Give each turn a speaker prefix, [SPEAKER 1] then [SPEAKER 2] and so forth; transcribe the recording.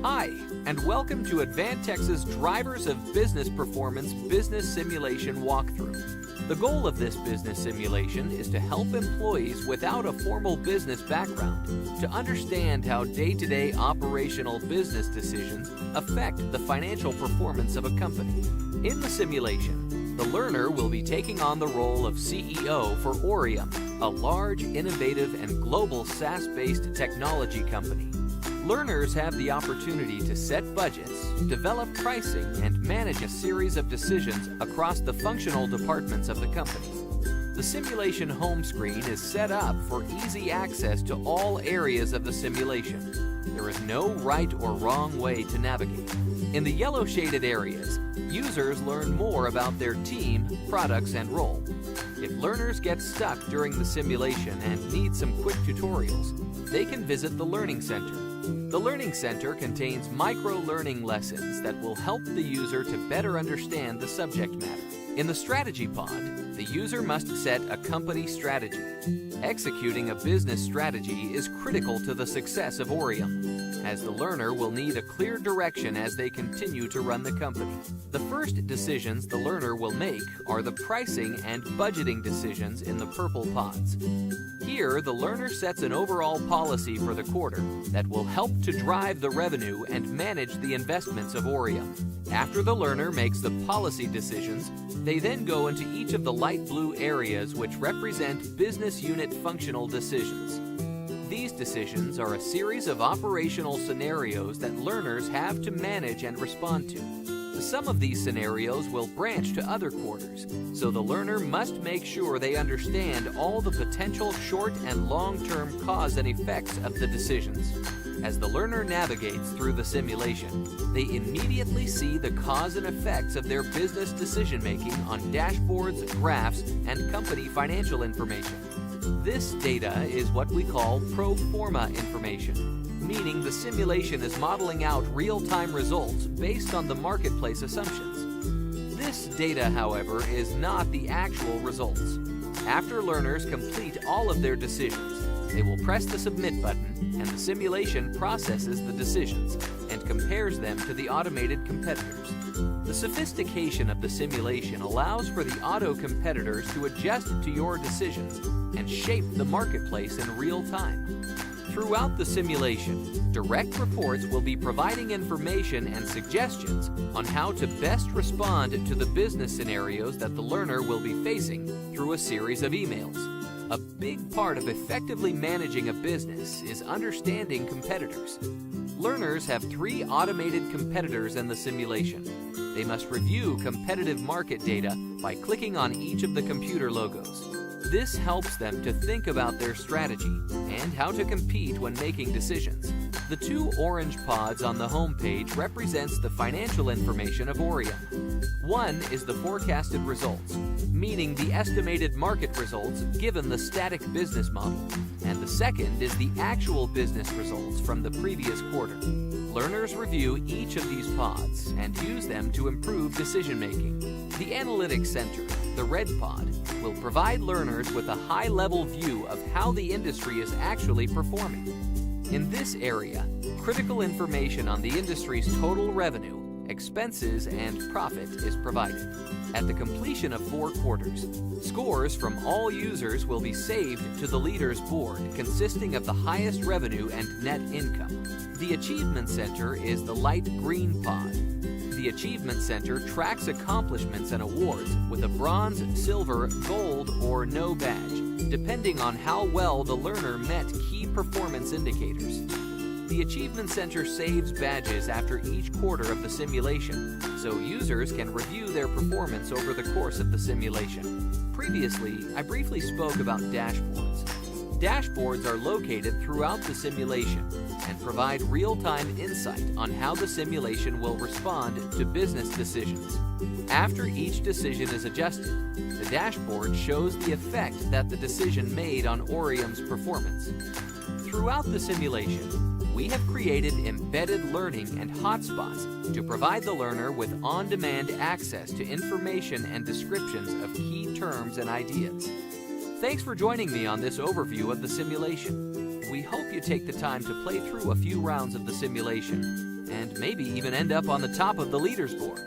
[SPEAKER 1] Hi, and welcome to Advantex's Drivers of Business Performance Business Simulation Walkthrough. The goal of this business simulation is to help employees without a formal business background to understand how day-to-day operational business decisions affect the financial performance of a company. In the simulation, the learner will be taking on the role of CEO for Orium, a large, innovative, and global SaaS-based technology company. Learners have the opportunity to set budgets, develop pricing, and manage a series of decisions across the functional departments of the company. The simulation home screen is set up for easy access to all areas of the simulation. There is no right or wrong way to navigate. In the yellow shaded areas, users learn more about their team, products, and role. If learners get stuck during the simulation and need some quick tutorials, they can visit the Learning Center. The Learning Center contains micro-learning lessons that will help the user to better understand the subject matter. In the Strategy Pod, the user must set a company strategy. Executing a business strategy is critical to the success of Orium, as the learner will need a clear direction as they continue to run the company. The first decisions the learner will make are the pricing and budgeting decisions in the purple pods. Here, the learner sets an overall policy for the quarter that will help to drive the revenue and manage the investments of Orium. After the learner makes the policy decisions, they then go into each of the light blue areas which represent business unit functional decisions. These decisions are a series of operational scenarios that learners have to manage and respond to. Some of these scenarios will branch to other quarters, so the learner must make sure they understand all the potential short and long-term cause and effects of the decisions. As the learner navigates through the simulation, they immediately see the cause and effects of their business decision-making on dashboards, graphs, and company financial information. This data is what we call pro forma information, meaning the simulation is modeling out real-time results based on the marketplace assumptions. This data, however, is not the actual results. After learners complete all of their decisions, they will press the Submit button, and the simulation processes the decisions and compares them to the automated competitors. The sophistication of the simulation allows for the auto competitors to adjust to your decisions and shape the marketplace in real time. Throughout the simulation, direct reports will be providing information and suggestions on how to best respond to the business scenarios that the learner will be facing through a series of emails. A big part of effectively managing a business is understanding competitors. Learners have 3 automated competitors in the simulation. They must review competitive market data by clicking on each of the computer logos. This helps them to think about their strategy and how to compete when making decisions. The 2 orange pods on the home page represents the financial information of Orium. One is the forecasted results, meaning the estimated market results given the static business model, and the second is the actual business results from the previous quarter. Learners review each of these pods and use them to improve decision-making. The Analytics Center, the red pod, will provide learners with a high-level view of how the industry is actually performing. In this area, critical information on the industry's total revenue, expenses, and profit is provided. At the completion of 4 quarters, scores from all users will be saved to the leaders board consisting of the highest revenue and net income. The Achievement Center is the light green pod. The Achievement Center tracks accomplishments and awards with a bronze, silver, gold, or no badge, depending on how well the learner met key performance indicators. The Achievement Center saves badges after each quarter of the simulation, so users can review their performance over the course of the simulation. Previously, I briefly spoke about dashboards. Dashboards are located throughout the simulation and provide real-time insight on how the simulation will respond to business decisions. After each decision is adjusted, the dashboard shows the effect that the decision made on Orium's performance. Throughout the simulation, we have created embedded learning and hotspots to provide the learner with on-demand access to information and descriptions of key terms and ideas. Thanks for joining me on this overview of the simulation. We hope you take the time to play through a few rounds of the simulation and maybe even end up on the top of the leaders board.